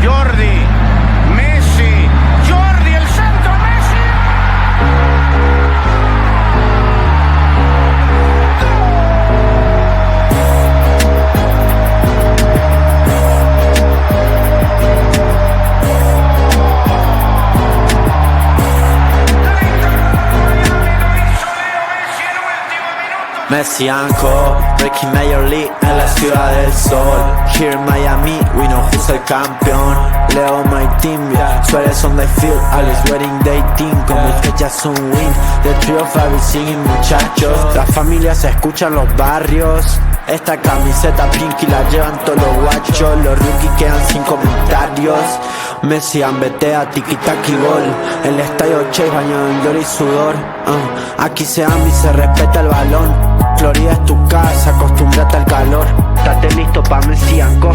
Jordi, Messi, Jordi, el centro, Messi. Messi Anco, breaking Major League en la ciudad del sol. Here in Miami, we know who's el campeón. Leo my team, yeah. Suárez on the field, Alex wedding day team. Con Busquets ya son win, the trio of every singing muchachos. Las familias se escuchan los barrios. Esta camiseta pinky la llevan todos los guachos. Los rookies quedan sin comentarios. Messi ambetea, tiki-taki gol. El estadio Chase bañado en gloria y sudor. Aquí se ama y se respeta el balón. Florida es tu casa, acostúmbrate al calor. Estate listo pa' Messi Anco.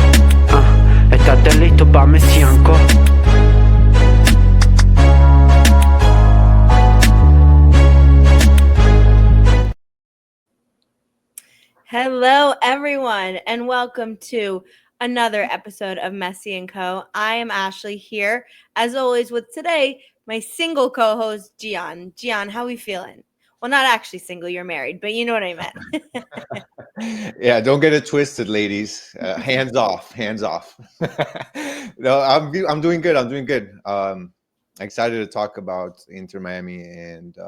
Estate listo pa' Messi Anco. Hello, everyone, and welcome to another episode of Messi & Co. I am Ashley here, as always, with today, my single co-host, Gian. Gian, how are we feeling? Well, not actually single, you're married, but you know what I meant. Yeah, don't get it twisted, ladies. Hands off, hands off. No, I'm doing good. I'm doing good. Excited to talk about Inter Miami, and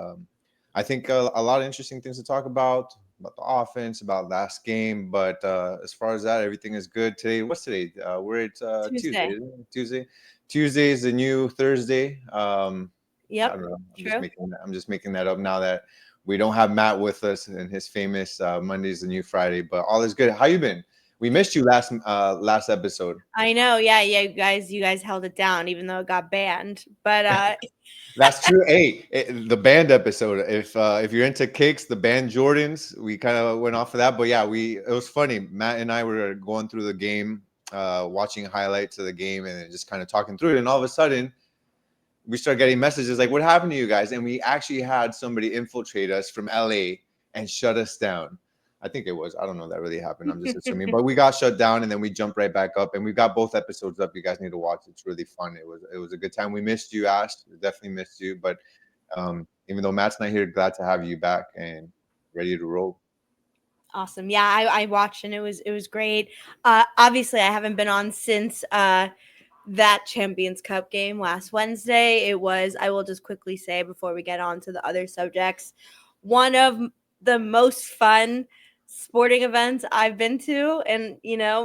I think a lot of interesting things to talk about the offense, about last game. But as far as that, everything is good today. What's today? We're at Tuesday. Isn't it? Tuesday. Tuesday is the new Thursday. Yep. I don't know. True. I'm just making that up now that we don't have Matt with us and his famous Monday's the new Friday. But all is good. How you been? We missed you last episode. I know. Yeah. You guys held it down, even though it got banned. But that's true. Hey, the band episode. If you're into kicks, the band Jordans, we kind of went off of that. But yeah, it was funny. Matt and I were going through the game, watching highlights of the game, and just kind of talking through it. And all of a sudden, we started getting messages like, "What happened to you guys?" And we actually had somebody infiltrate us from LA and shut us down. I think it was. I don't know if that really happened. I'm just assuming. But we got shut down, and then we jumped right back up. And we've got both episodes up. You guys need to watch. It's really fun. It was a good time. We missed you, Ash. We definitely missed you. But even though Matt's not here, glad to have you back and ready to roll. Awesome. Yeah, I watched, and it was great. Obviously, I haven't been on since that Champions Cup game last Wednesday. It was, I will just quickly say before we get on to the other subjects, one of the most fun sporting events I've been to in,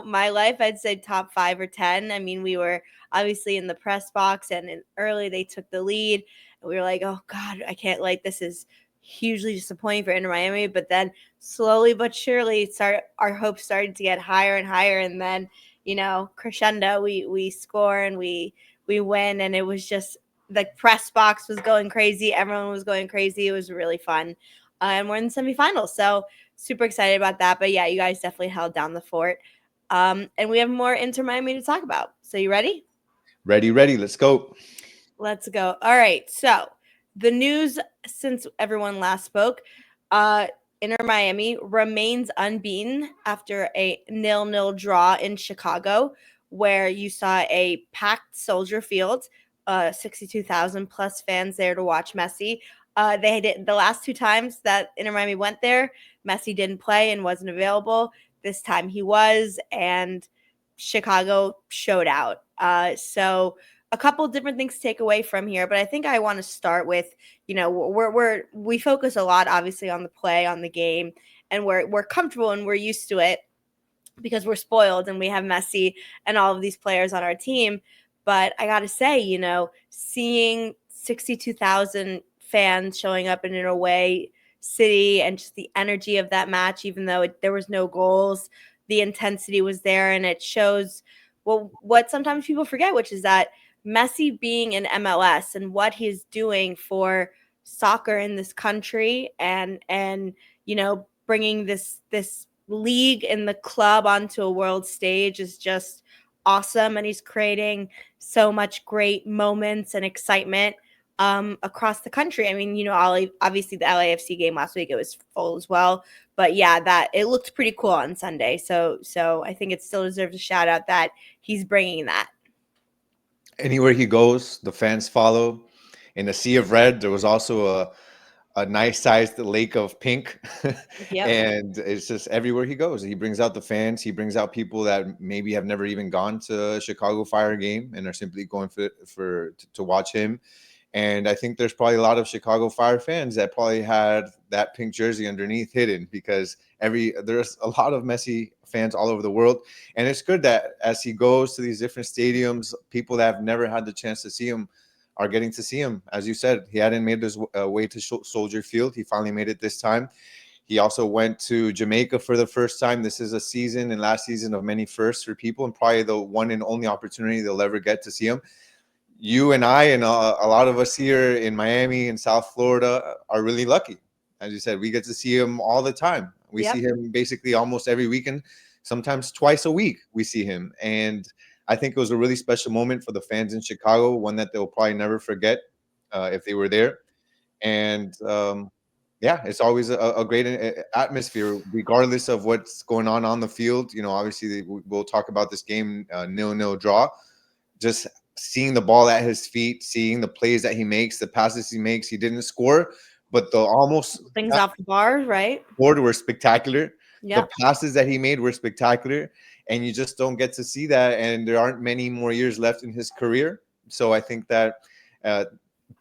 my life. I'd say top 5 or 10. I mean, we were obviously in the press box, and early they took the lead. And we were like, oh God, I can't, this is hugely disappointing for Inter Miami. But then slowly but surely our hopes started to get higher and higher. And then, crescendo, we score and we win. And it was just, the press box was going crazy. Everyone was going crazy. It was really fun. And we're in the semifinals. So super excited about that. But yeah, you guys definitely held down the fort. And we have more Inter Miami to talk about. So you ready? Ready. Let's go. Let's go. All right. So the news since everyone last spoke, Inter Miami remains unbeaten after a 0-0 draw in Chicago, where you saw a packed Soldier Field, 62,000 plus fans there to watch Messi. They did the last 2 times that Inter Miami went there, Messi didn't play and wasn't available. This time he was, and Chicago showed out. So a couple of different things to take away from here, but I think I want to start with, we focus a lot, obviously, on the play, on the game, and we're comfortable and we're used to it because we're spoiled and we have Messi and all of these players on our team. But I got to say, seeing 62,000 fans showing up in an away city and just the energy of that match, even though there was no goals, the intensity was there, and it shows what sometimes people forget, which is that Messi being in MLS and what he's doing for soccer in this country and bringing this league and the club onto a world stage is just awesome. And he's creating so much great moments and excitement across the country. I mean, obviously the LAFC game last week, it was full as well. But yeah, that it looked pretty cool on Sunday. So I think it still deserves a shout out that he's bringing that. Anywhere he goes, the fans follow. In a sea of red, there was also a nice sized lake of pink. Yep. And it's just everywhere he goes. He brings out the fans. He brings out people that maybe have never even gone to a Chicago Fire game and are simply going to watch him. And I think there's probably a lot of Chicago Fire fans that probably had that pink jersey underneath hidden, because there's a lot of Messi fans all over the world. And it's good that as he goes to these different stadiums, people that have never had the chance to see him are getting to see him. As you said, he hadn't made his way to Soldier Field. He finally made it this time. He also went to Jamaica for the first time. This is a season and last season of many firsts for people, and probably the one and only opportunity they'll ever get to see him. You and I and a lot of us here in Miami and South Florida are really lucky. As you said, we get to see him all the time. We Yep. see him basically almost every weekend, sometimes twice a week. We see him, and I think it was a really special moment for the fans in Chicago, one that they'll probably never forget if they were there. And yeah, it's always a great atmosphere, regardless of what's going on the field. Obviously, we'll talk about this game, 0-0 draw. Just seeing the ball at his feet, seeing the plays that he makes, the passes he makes. He didn't score, but the almost Things off the bar, right? scored were spectacular. The Yep. passes that he made were spectacular, and you just don't get to see that. And there aren't many more years left in his career, so I think that uh,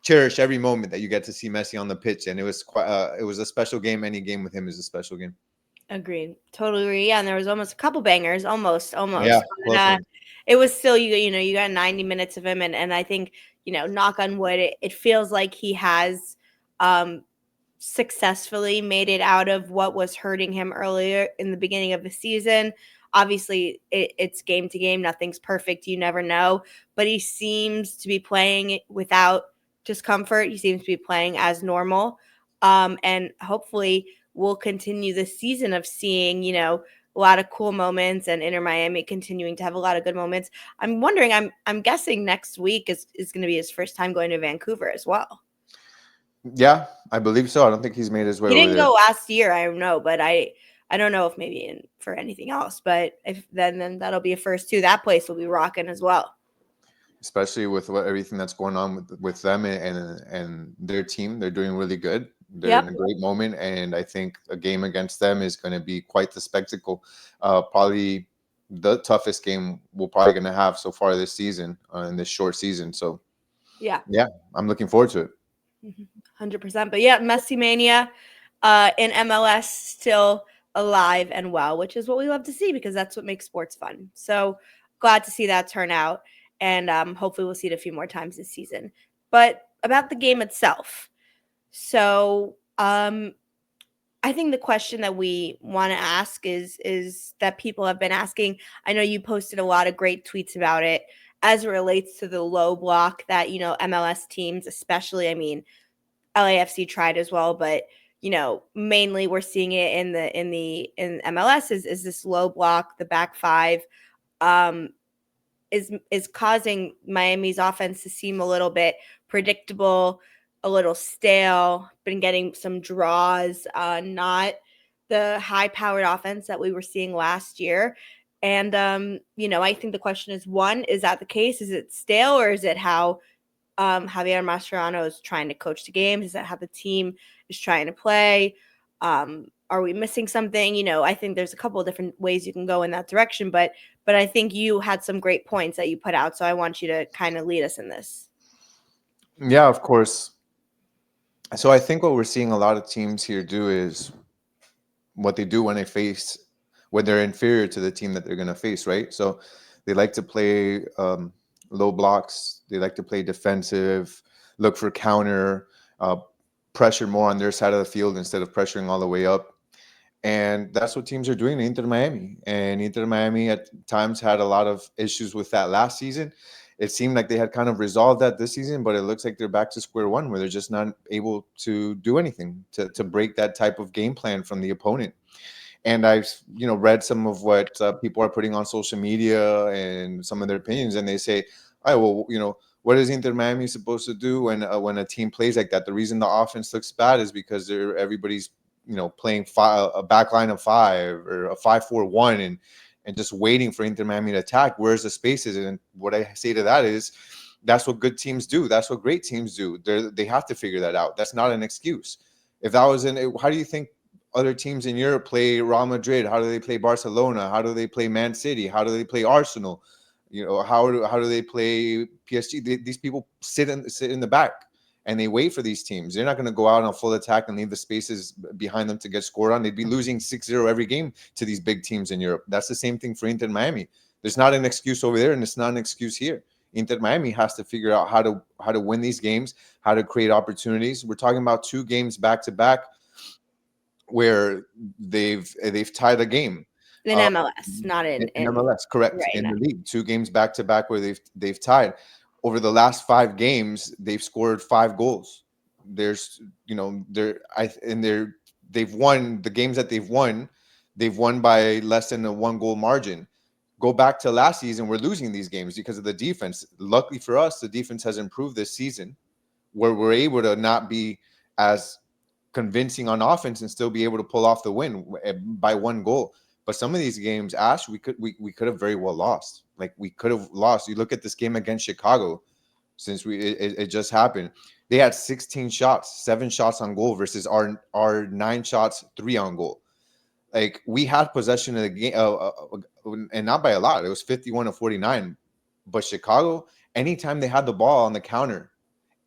cherish every moment that you get to see Messi on the pitch. And it was a special game. Any game with him is a special game. Agreed. Totally agree. Yeah, and there was almost a couple bangers, almost, Yeah, but close one. it was still you got 90 minutes of him, and I think knock on wood, it feels like he has um successfully made it out of what was hurting him earlier in the beginning of the season. Obviously, it's game to game. Nothing's perfect. You never know. But he seems to be playing without discomfort. He seems to be playing as normal. And hopefully, we'll continue this season of seeing, a lot of cool moments, and Inter Miami continuing to have a lot of good moments. I'm wondering, I'm guessing next week is going to be his first time going to Vancouver as well. Yeah, I believe so. I don't think he's made his way He over didn't there, go last year, I don't know, but I don't know if maybe for anything else. But if then that'll be a first too. That place will be rocking as well. especially with everything that's going on with them and their team. They're doing really good. They're in Yep. a great moment, and I think a game against them is going to be quite the spectacle. Probably the toughest game we're probably going to have so far this season, in this short season. So Yeah. yeah, I'm looking forward to it. 100%. But yeah, Messi mania in MLS still alive and well, which is what we love to see because that's what makes sports fun. So glad to see that turn out, and hopefully we'll see it a few more times this season. But about the game itself, so I think the question that we want to ask is that people have been asking. I know you posted a lot of great tweets about it as it relates to the low block that MLS teams, especially. I mean, LAFC tried as well, but mainly we're seeing it in MLS is this low block, the back five. Um, is causing Miami's offense to seem a little bit predictable, a little stale, been getting some draws, not the high-powered offense that we were seeing last year. And I think the question is, one, is that the case? Is it stale, or is it how Javier Mascherano is trying to coach the games? Is that how the team is trying to play? Are we missing something? I think there's a couple of different ways you can go in that direction, but I think you had some great points that you put out, so I want you to kind of lead us in this. Yeah, of course. So I think what we're seeing a lot of teams here do is what they do when they're inferior to the team that they're going to face, right? So they like to play low blocks. They like to play defensive, look for counter, pressure more on their side of the field instead of pressuring all the way up. And that's what teams are doing in Inter Miami. And Inter Miami at times had a lot of issues with that last season. It seemed like they had kind of resolved that this season, but it looks like they're back to square one, where they're just not able to do anything to break that type of game plan from the opponent. And I've read some of what people are putting on social media and some of their opinions, and they say, "Oh, well, what is Inter Miami supposed to do when a team plays like that? The reason the offense looks bad is because everybody's playing a back line of five or a 5-4-1 and just waiting for Inter Miami to attack. Where's the spaces?" And what I say to that is, That's what good teams do. That's what great teams do. They have to figure that out. That's not an excuse. If that was how do you think other teams in Europe play Real Madrid? How do they play Barcelona? How do they play Man City? How do they play Arsenal? How do they play PSG? These people sit in the back and they wait for these teams. They're not going to go out on full attack and leave the spaces behind them to get scored on. They'd be losing 6-0 every game to these big teams in Europe. That's the same thing for Inter Miami. There's not an excuse over there, and it's not an excuse here. Inter Miami has to figure out how to win these games, how to create opportunities. We're talking about 2 games back to back where they've tied a game. In MLS, not in MLS, correct. right, in the league, 2 games back to back where they've tied. Over the last 5 games, they've scored 5 goals. They've won the games that they've won by less than a 1-goal margin. Go back to last season, we're losing these games because of the defense. Luckily for us, the defense has improved this season, where we're able to not be as convincing on offense and still be able to pull off the win by 1 goal. But some of these games, Ash, we could have very well lost. Like, we could have lost. You look at this game against Chicago, since it just happened. They had 16 shots, 7 shots on goal versus our 9 shots, 3 on goal. Like, we had possession of the game, and not by a lot. It was 51-49. But Chicago, anytime they had the ball on the counter,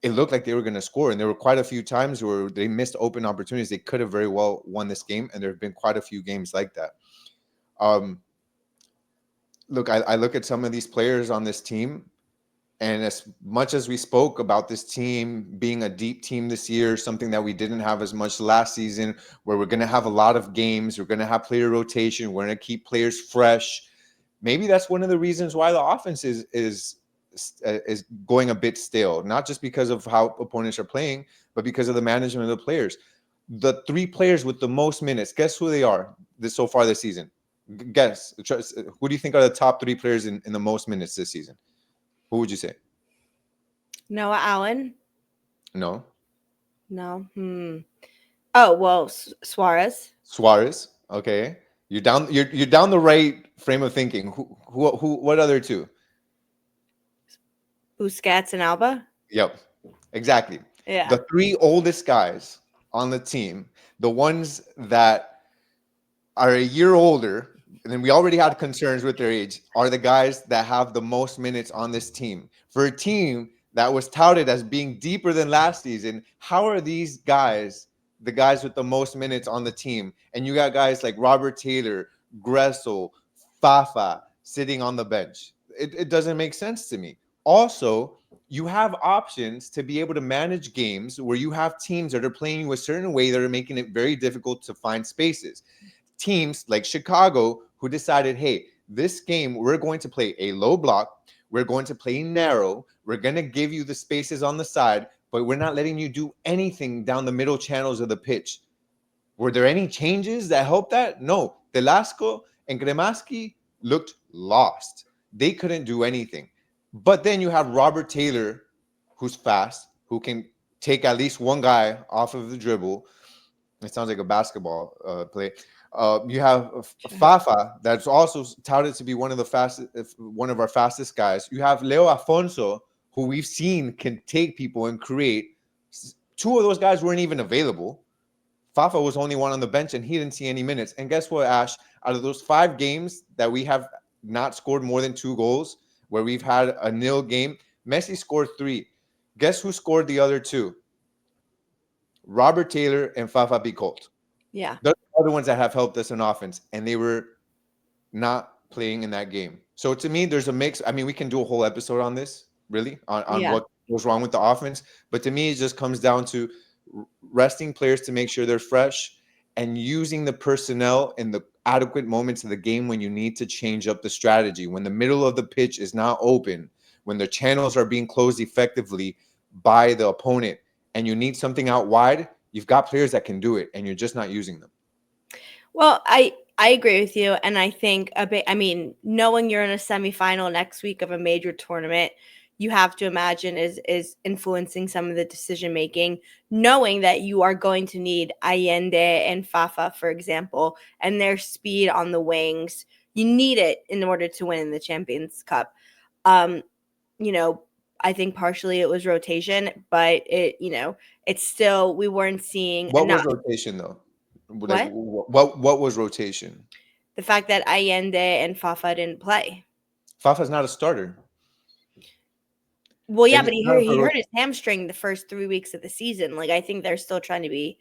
it looked like they were going to score. And there were quite a few times where they missed open opportunities. They could have very well won this game, and there have been quite a few games like that. Look, I look at some of these players on this team, and as much as we spoke about this team being a deep team this year, something that we didn't have as much last season, where we're going to have a lot of games, we're going to have player rotation, we're going to keep players fresh. Maybe that's one of the reasons why the offense is going a bit stale, not just because of how opponents are playing, but because of the management of the players. The 3 players with the most minutes, guess who they are so far this season? Guess. Who do you think are the top 3 players in the most minutes this season? Who would you say? Noah Allen? No. Oh, well, Suarez. Okay. You're down the right frame of thinking. Who what other 2? Busquets and Alba? Yep. Exactly. Yeah. The 3 oldest guys on the team, the ones that are a year older, and then we already had concerns with their age, are the guys that have the most minutes on this team. For a team that was touted as being deeper than last season, how are these guys the guys with the most minutes on the team? And you got guys like Robert Taylor, Gressel, Fafa sitting on the bench. It doesn't make sense to me. Also, you have options to be able to manage games where you have teams that are playing you a certain way that are making it very difficult to find spaces. Teams like Chicago, who decided, hey, this game, we're going to play a low block. We're going to play narrow. We're going to give you the spaces on the side, but we're not letting you do anything down the middle channels of the pitch. Were there any changes that helped that? No. Velasco and Gremaski looked lost. They couldn't do anything. But then you have Robert Taylor, who's fast, who can take at least one guy off of the dribble. It sounds like a basketball play. You have Fafa, that's also touted to be one of our fastest guys. You have Leo Afonso, who we've seen can take people and create. 2 of those guys weren't even available. Fafa was only one on the bench, and he didn't see any minutes. And guess what, Ash? Out of those 5 games that we have not scored more than 2 goals, where we've had a nil game, Messi scored 3. Guess who scored the other 2? Robert Taylor and Fafa Picoult. Yeah. Those are the ones that have helped us in offense, and they were not playing in that game. So to me, there's a mix. I mean, we can do a whole episode on this, really, on what goes wrong with the offense. But to me, it just comes down to resting players to make sure they're fresh and using the personnel in the adequate moments of the game when you need to change up the strategy. When the middle of the pitch is not open, when the channels are being closed effectively by the opponent, and you need something out wide, you've got players that can do it, and you're just not using them. Well, I agree with you. And I think knowing you're in a semifinal next week of a major tournament, you have to imagine is influencing some of the decision making, knowing that you are going to need Allende and Fafa, for example, and their speed on the wings. You need it in order to win in the Champions Cup. I think partially it was rotation, but it's still we weren't seeing What was enough. rotation though? Like What? what was rotation? The fact that Allende and Fafa didn't play. Fafa's not a starter. Well, yeah, And but it's not he for hurt his hamstring the first 3 weeks of the season. Like I think they're still trying to be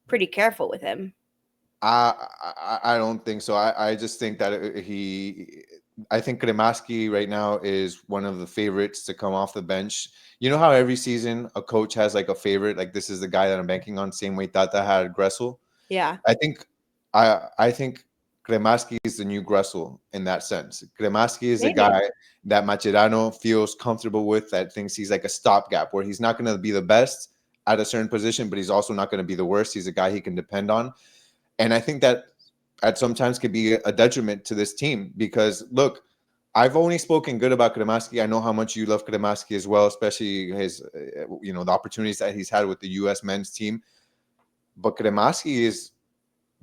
pretty careful with him. I don't think so. I just think that I think Kremaski right now is one of the favorites to come off the bench. You know how every season a coach has like a favorite, like this is the guy that I'm banking on, same way Tata had Gressel. Yeah. I think I think Kremaski is the new Gressel in that sense. Kremaski is a Maybe. guy that Macherano feels comfortable with, that thinks he's like a stopgap, where he's not going to be the best at a certain position, but he's also not going to be the worst. He's a guy he can depend on. And I think that at sometimes could be a detriment to this team because look, I've only spoken good about Kremaski. I know how much you love Kremaski as well, especially his, the opportunities that he's had with the U.S. men's team. But Kremaski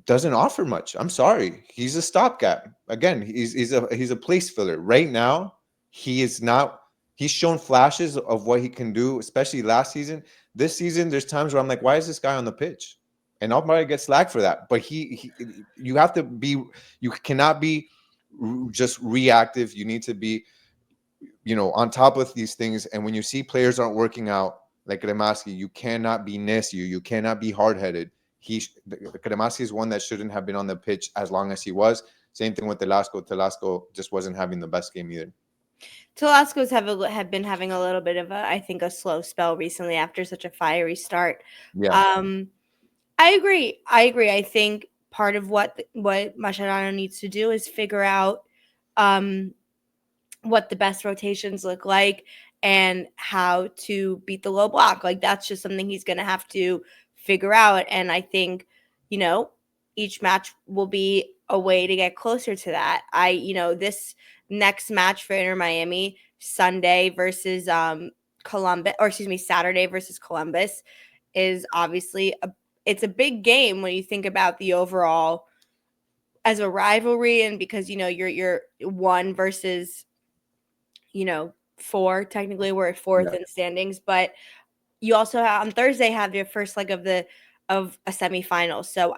doesn't offer much. I'm sorry, he's a stopgap. Again, he's a place filler. Right now, he is not. He's shown flashes of what he can do, especially last season. This season, there's times where I'm like, why is this guy on the pitch? And I'll probably get slack for that. But you have to be. You cannot be just reactive. You need to be, on top of these things. And when you see players aren't working out, like Kremaski, you cannot be nasty. You cannot be hard headed. Kremaski is one that shouldn't have been on the pitch as long as he was. Same thing with Telasco. Telasco just wasn't having the best game either. Telasco's have been having a little bit of I think a slow spell recently after such a fiery start. Yeah. I agree. I think part of what Mascherano needs to do is figure out what the best rotations look like and how to beat the low block. Like that's just something he's going to have to figure out. And I think, each match will be a way to get closer to that. This next match for Inter Miami, Sunday versus Columbus, or excuse me, Saturday versus Columbus, is obviously it's a big game when you think about the overall as a rivalry, and because you're one versus 4. Technically, we're at fourth in standings, but you also have, on Thursday, have your first leg of a semifinal. So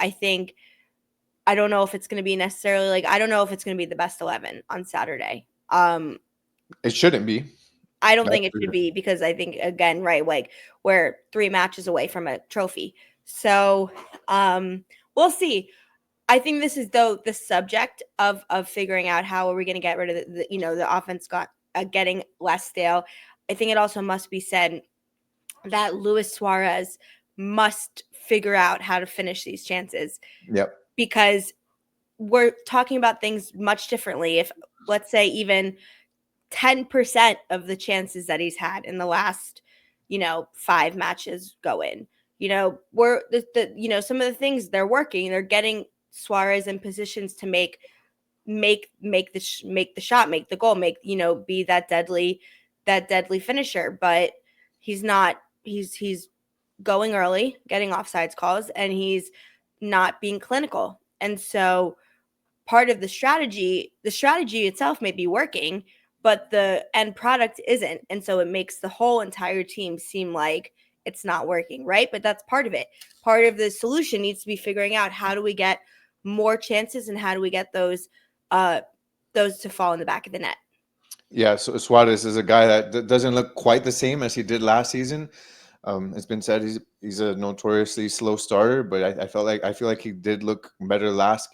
I don't know if it's going to be necessarily I don't know if it's going to be the best 11 on Saturday. It shouldn't be. I don't think it should be, because I think, again, right, we're 3 matches away from a trophy. So we'll see. I think this is, though, the subject of figuring out how are we going to get rid of the offense getting less stale. I think it also must be said that Luis Suarez must figure out how to finish these chances. Yep. Because we're talking about things much differently. If, let's say, even 10% of the chances that he's had in the last, 5 matches go in, we're some of the things they're working, they're getting Suarez in positions to make the shot, make the goal, be that deadly finisher. But he's not. He's going early, getting offsides calls, and he's not being clinical. And so part of the strategy itself may be working, but the end product isn't. And so it makes the whole entire team seem like it's not working, right? But that's part of it. Part of the solution needs to be figuring out how do we get more chances and how do we get those to fall in the back of the net. Yeah, so Suarez is a guy that doesn't look quite the same as he did last season. It's been said he's a notoriously slow starter, but I feel like he did look better last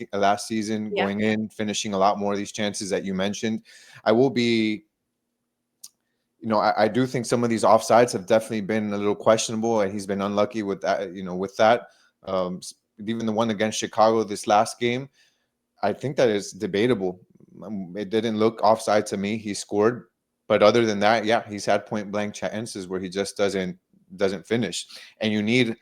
season, going in, finishing a lot more of these chances that you mentioned. I will be, I do think some of these offsides have definitely been a little questionable, and he's been unlucky with that. With that, even the one against Chicago this last game, I think that is debatable. It didn't look offside to me. He scored, but other than that, yeah, he's had point blank chances where he just doesn't finish. And you need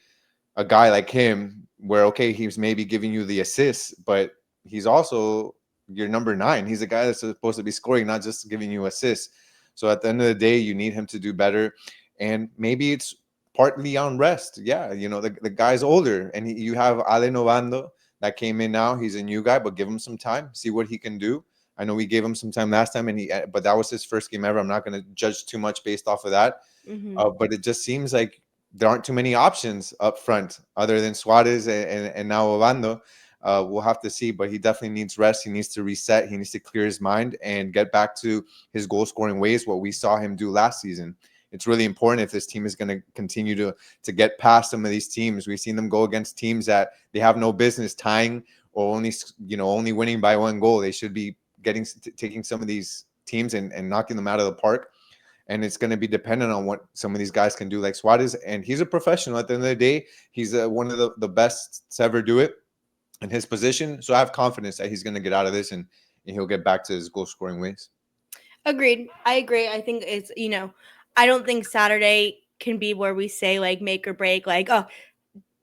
a guy like him where, okay, he's maybe giving you the assists, but he's also your number 9. He's a guy that's supposed to be scoring, not just giving you assists. So at the end of the day, you need him to do better. And maybe it's partly on rest. Yeah, the guy's older, and you have Ale Novando that came in now. He's a new guy, but give him some time, see what he can do. I know we gave him some time last time, and but that was his first game ever. I'm not going to judge too much based off of that. Mm-hmm. But it just seems like there aren't too many options up front other than Suarez and now Ovando. We'll have to see, but he definitely needs rest. He needs to reset. He needs to clear his mind and get back to his goal scoring ways, what we saw him do last season. It's really important if this team is going to continue to get past some of these teams. We've seen them go against teams that they have no business tying or only winning by one goal. They should be taking some of these teams and knocking them out of the park. And it's going to be dependent on what some of these guys can do, like Suarez. And he's a professional. At the end of the day, he's one of the best to ever do it in his position. So I have confidence that he's going to get out of this and he'll get back to his goal scoring ways. Agreed. I agree. I think it's, I don't think Saturday can be where we say like make or break, like, oh,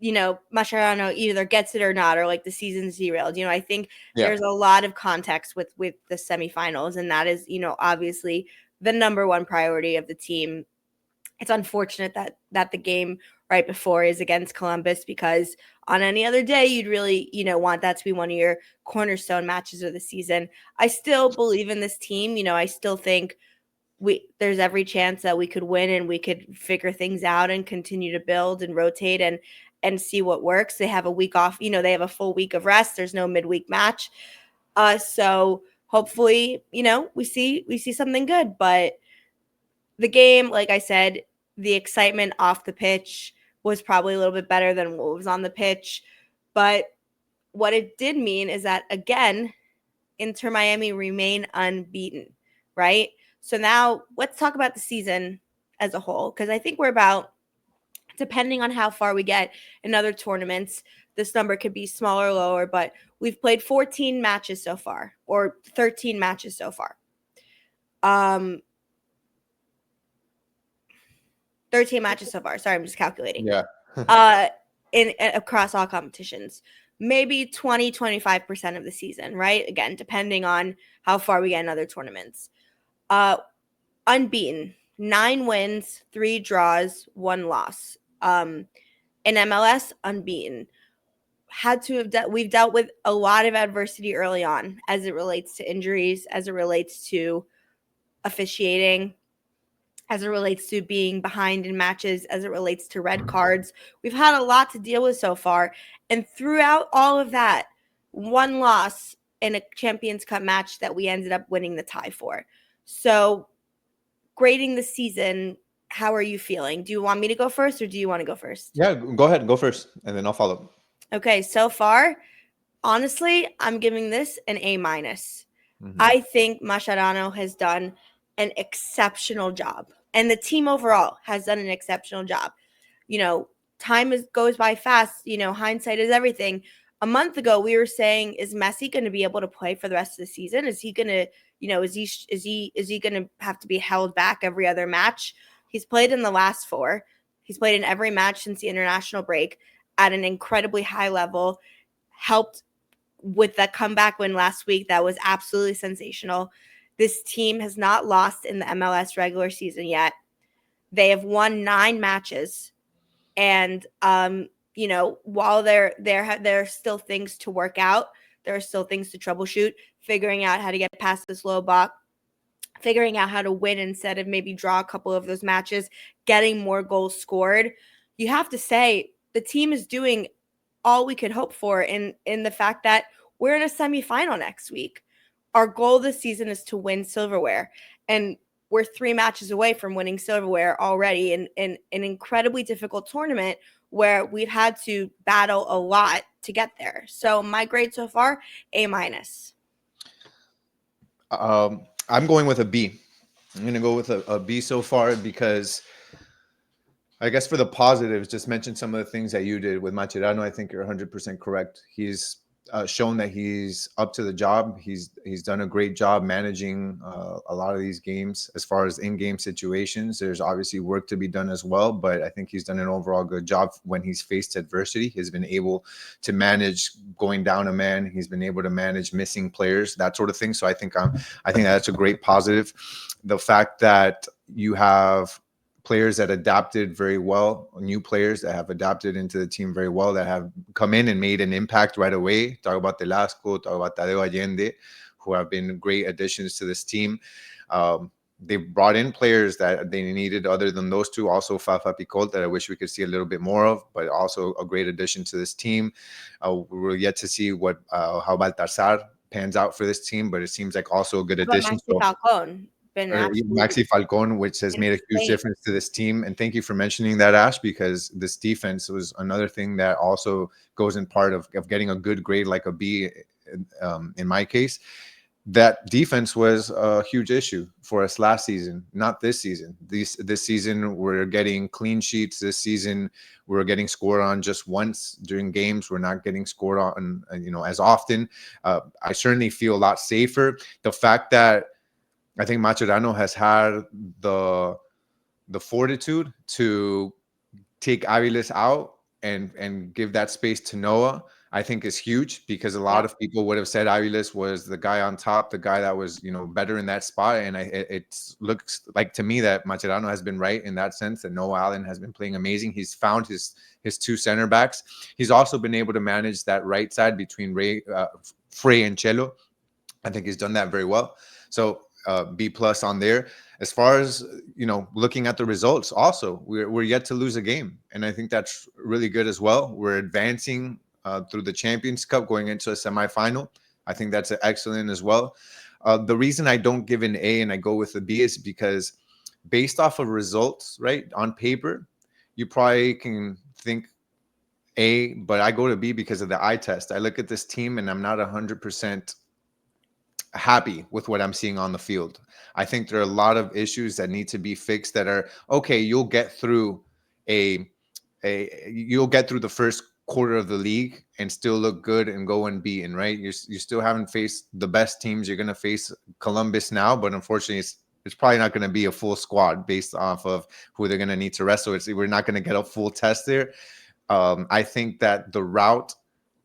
Mascherano either gets it or not, or like the season's derailed. I think there's a lot of context with the semifinals, and that is, obviously the number one priority of the team. It's unfortunate that the game right before is against Columbus, because on any other day you'd really, want that to be one of your cornerstone matches of the season. I still believe in this team. I still think there's every chance that we could win and we could figure things out and continue to build and rotate and see what works. They have a week off, they have a full week of rest. There's no midweek match. So hopefully, we see something good. But the game, like I said, the excitement off the pitch was probably a little bit better than what was on the pitch. But what it did mean is that, again, Inter Miami remain unbeaten, right? So now let's talk about the season as a whole, because I think we're about, depending on how far we get in other tournaments, this number could be smaller or lower, but we've played 14 matches so far, or 13 matches so far. 13 matches so far. Sorry, I'm just calculating. Yeah. in across all competitions. Maybe 20-25% of the season, right? Again, depending on how far we get in other tournaments. Unbeaten, 9 wins, 3 draws, 1 loss. In MLS, unbeaten. We've dealt with a lot of adversity early on, as it relates to injuries, as it relates to officiating, as it relates to being behind in matches, as it relates to red cards. We've had a lot to deal with so far. And throughout all of that, 1 loss in a Champions Cup match that we ended up winning the tie for. So, grading the season, how are you feeling? Do you want me to go first, or do you want to go first? Yeah, go ahead. Go first, and then I'll follow. Okay, so far, honestly, I'm giving this an A-. Mm-hmm. I think Mascherano has done an exceptional job, and the team overall has done an exceptional job. Time goes by fast. Hindsight is everything. A month ago, we were saying, is Messi going to be able to play for the rest of the season? Is he going to, is he going to have to be held back every other match? He's played in the last 4. He's played in every match since the international break at an incredibly high level, helped with that comeback win last week. That was absolutely sensational. This team has not lost in the MLS regular season yet. They have won 9 matches. And, while there are still things to work out, there are still things to troubleshoot, figuring out how to get past this low block, figuring out how to win instead of maybe draw a couple of those matches, getting more goals scored. You have to say the team is doing all we could hope for in the fact that we're in a semifinal next week. Our goal this season is to win silverware, and we're 3 matches away from winning silverware already in an incredibly difficult tournament where we've had to battle a lot to get there. So my grade so far, A-. I'm going with a B. I'm going to go with a B so far, because I guess for the positives, just mention some of the things that you did with Mascherano. I think you're 100% correct. He's shown that he's up to the job. He's done a great job managing a lot of these games. As far as in-game situations, there's obviously work to be done as well, but I think he's done an overall good job when he's faced adversity. He's been able to manage going down a man. He's been able to manage missing players, that sort of thing. So I think that's a great positive. The fact that you have players that adapted very well, new players that have adapted into the team very well, that have come in and made an impact right away. Talk about Telasco, talk about Tadeo Allende, who have been great additions to this team. They've brought in players that they needed other than those two. Also, Fafa Picot, that I wish we could see a little bit more of, but also a great addition to this team. We're yet to see how Baltasar pans out for this team, but it seems like also a good How about addition. Maxi Falcone? Been absolutely Maxi Falcon, which has made a huge insane. difference to this team. And thank you for mentioning that, Ash, because this defense was another thing that also goes in part of getting a good grade like a B in my case. That defense was a huge issue for us last season, not this season. This season, we're getting clean sheets. This season, we're getting scored on just once during games. We're not getting scored on, as often. I certainly feel a lot safer. The fact that I think Macherano has had the fortitude to take Aviles out and give that space to Noah, I think is huge, because a lot of people would have said Aviles was the guy on top, the guy that was, better in that spot. And it looks like to me that Macherano has been right in that sense, that Noah Allen has been playing amazing. He's found his two center backs. He's also been able to manage that right side between Frey and Chelo. I think he's done that very well. So B plus on there. As far as looking at the results, also we're yet to lose a game, and I think that's really good as well. We're advancing through the Champions Cup, going into a semifinal. I think that's excellent as well. The reason I don't give an A and I go with a B is because based off of results, right, on paper, you probably can think A, but I go to B because of the eye test. I look at this team and I'm not 100% happy with what I'm seeing on the field. I think there are a lot of issues that need to be fixed that are okay. You'll get through you'll get through the first quarter of the league and still look good and go unbeaten, right? You still haven't faced the best teams. You're going to face Columbus now, but unfortunately it's probably not going to be a full squad based off of who they're going to need to wrestle. We're not going to get a full test there. I think that the route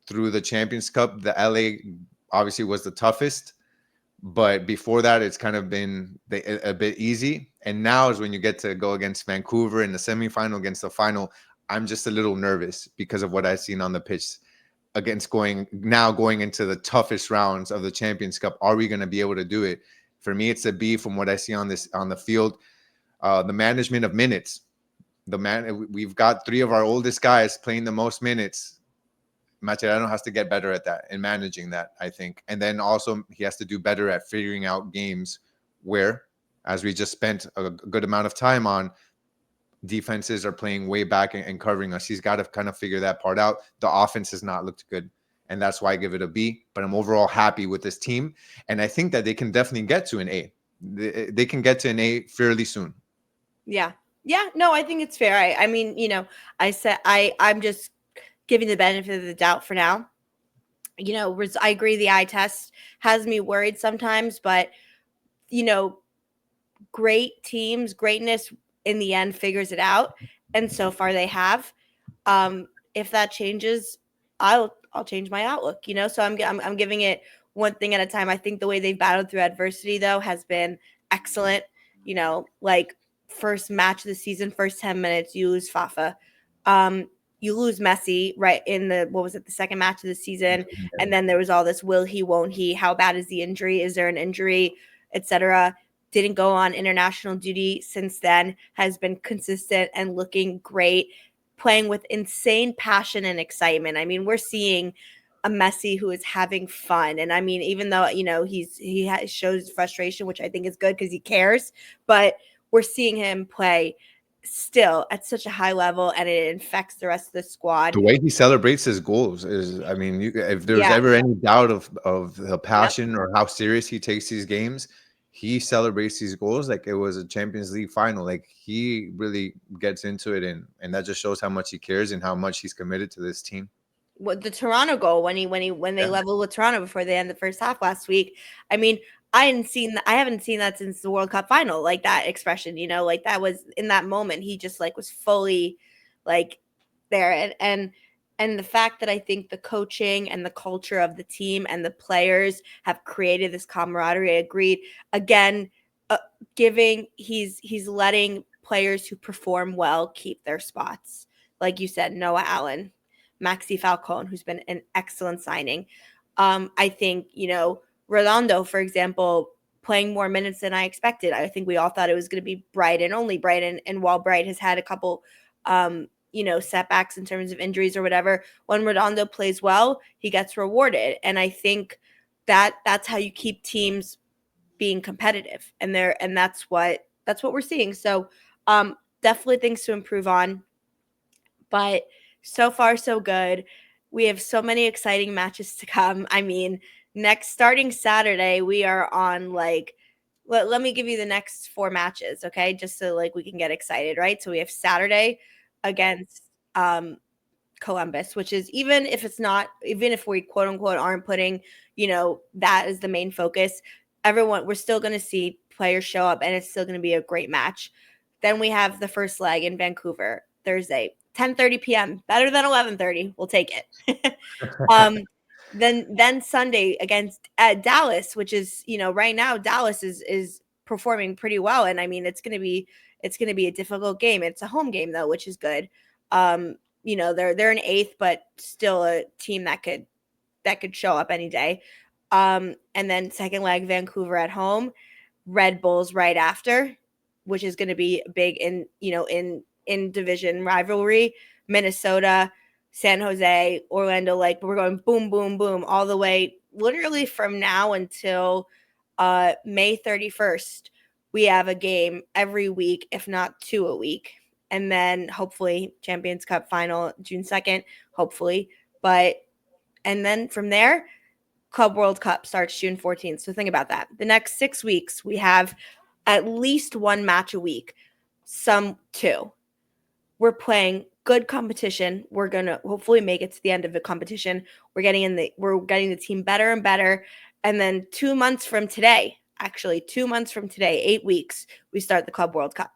through the Champions Cup, the LA obviously was the toughest. But before that, it's kind of been a bit easy. And now is when you get to go against Vancouver in the semifinal against the final. I'm just a little nervous because of what I've seen on the pitch against going into the toughest rounds of the Champions Cup. Are we going to be able to do it? For me, it's a B from what I see on the field. The management of minutes. We've got three of our oldest guys playing the most minutes. Macherano has to get better at that and managing that, I think. And then also he has to do better at figuring out games where, as we just spent a good amount of time on, defenses are playing way back and covering us. He's got to kind of figure that part out. The offense has not looked good, and that's why I give it a B. But I'm overall happy with this team, and I think that they can definitely get to an A. They can get to an A fairly soon. Yeah. No, I think it's fair. I mean, I said I'm just giving the benefit of the doubt for now. I agree the eye test has me worried sometimes, but great teams, greatness in the end figures it out, and so far they have. If that changes, I'll change my outlook. So I'm giving it one thing at a time. I think the way they've battled through adversity though has been excellent. Like first match of the season, first 10 minutes, you lose Fafa. You lose Messi right in the second match of the season. And then there was all this, will he, won't he, how bad is the injury? Is there an injury, etc. Didn't go on international duty since then, has been consistent and looking great, playing with insane passion and excitement. I mean, we're seeing a Messi who is having fun. And I mean, even though, he shows frustration, which I think is good because he cares, but we're seeing him play still at such a high level, and it infects the rest of the squad. The way he celebrates his goals is, I mean, if there's ever any doubt of the passion or how serious he takes these games, he celebrates these goals like it was a Champions League final. Like he really gets into it, and that just shows how much he cares and how much he's committed to this team. What the Toronto goal when they leveled with Toronto before they end the first half last week. I mean, I haven't seen that since the World Cup final, like that expression, like that was in that moment. He just like was fully like there. And the fact that I think the coaching and the culture of the team and the players have created this camaraderie. I agreed. Again, he's letting players who perform well keep their spots. Like you said, Noah Allen, Maxi Falcone, who's been an excellent signing. I think, Redondo, for example, playing more minutes than I expected. I think we all thought it was going to be Bright and only Bright. And while Bright has had a couple, setbacks in terms of injuries or whatever, when Redondo plays well, he gets rewarded. And I think that's how you keep teams being competitive. And that's what we're seeing. So definitely things to improve on. But so far, so good. We have so many exciting matches to come. I mean, starting Saturday, we are on let me give you the next 4 matches, okay? Just so we can get excited, right? So we have Saturday against Columbus, which is even if we quote unquote aren't putting, that is the main focus. We're still going to see players show up and it's still going to be a great match. Then we have the first leg in Vancouver, Thursday, 10:30 p.m. Better than 11:30. We'll take it. Then Sunday against Dallas, which is, right now Dallas is performing pretty well, and I mean it's gonna be a difficult game. It's a home game though, which is good. They're an 8th, but still a team that could show up any day. And then second leg, Vancouver at home, Red Bulls right after, which is going to be big in division rivalry. Minnesota, San Jose, Orlando. We're going boom, boom, boom all the way, literally from now until May 31st. We have a game every week, if not 2 a week. And then hopefully Champions Cup final June 2nd, hopefully. And then from there, Club World Cup starts June 14th. So think about that. The next 6 weeks, we have at least 1 match a week, some 2. We're playing good competition. We're going to hopefully make it to the end of the competition. We're getting the team better and better. And then 2 months from today, 8 weeks, we start the Club World Cup.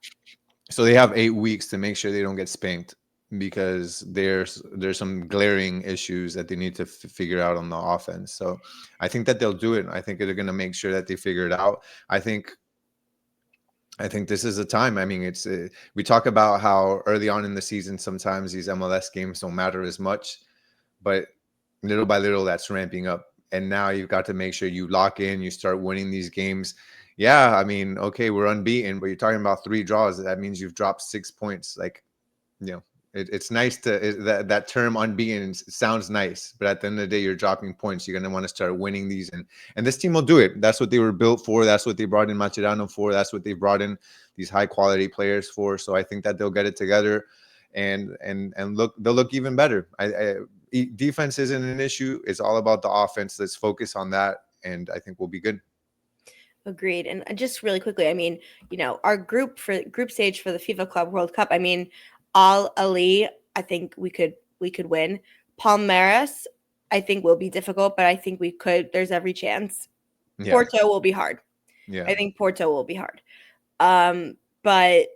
So they have 8 weeks to make sure they don't get spanked, because there's some glaring issues that they need to figure out on the offense. So I think that they'll do it. I think they're going to make sure that they figure it out. I think this is a time. I mean, we talk about how early on in the season sometimes these MLS games don't matter as much, but little by little that's ramping up. And now you've got to make sure you lock in, you start winning these games. Yeah, I mean, okay, we're unbeaten, but you're talking about 3 draws. That means you've dropped 6 points. It's nice that term unbeaten sounds nice, but at the end of the day, you're dropping points. You're going to want to start winning these, and this team will do it. That's what they were built for. That's what they brought in Mascherano for. That's what they brought in these high quality players for. So I think that they'll get it together, and they'll look even better. Defense isn't an issue. It's all about the offense. Let's focus on that, and I think we'll be good. Agreed. And just really quickly, I mean, our group stage for the FIFA Club World Cup, I mean, Al Ali, I think we could win. Palmeiras, I think will be difficult, but I think we could. There's every chance. Yeah. Porto will be hard. Yeah, I think Porto will be hard. But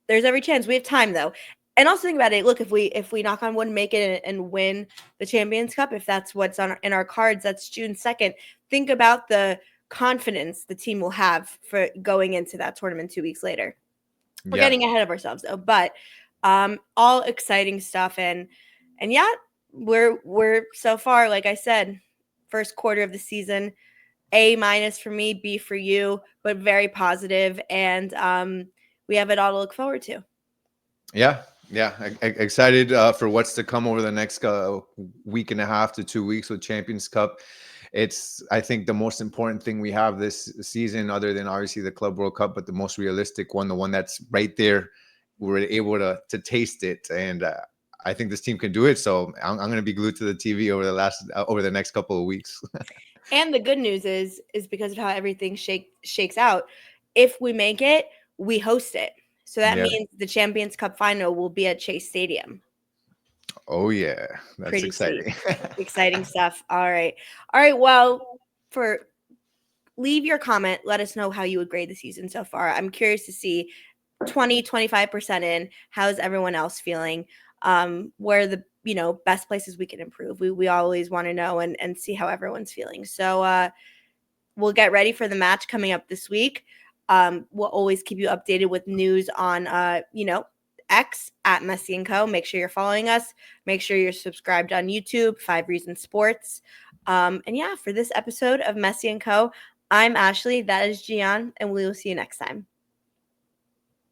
there's every chance. We have time though. And also think about it. Look, if we knock on wood, make it and win the Champions Cup, if that's what's in our cards, that's June 2nd. Think about the confidence the team will have for going into that tournament 2 weeks later. We're getting ahead of ourselves though, but all exciting stuff, and yeah, we're so far, like I said, first quarter of the season, A- for me, B for you, but very positive, and we have it all to look forward to. Yeah, excited for what's to come over the next week and a half to 2 weeks with Champions Cup. It's, I think, the most important thing we have this season, other than obviously the Club World Cup, but the most realistic one, the one that's right there. We're able to taste it, and I think this team can do it. So I'm going to be glued to the TV over the next couple of weeks. And the good news is because of how everything shakes out, if we make it, we host it. So that means the Champions Cup final will be at Chase Stadium. Oh yeah, that's pretty exciting. Exciting stuff. All right. Well, leave your comment. Let us know how you would grade the season so far. I'm curious to see 25% in. How's everyone else feeling? Where are the best places we can improve? We always want to know and see how everyone's feeling. So we'll get ready for the match coming up this week. We'll always keep you updated with news on X at Messi & Co. Make sure you're following us. Make sure you're subscribed on YouTube, 5 Reasons Sports. And yeah, for this episode of Messi and Co., I'm Ashley. That is Gian, and we will see you next time.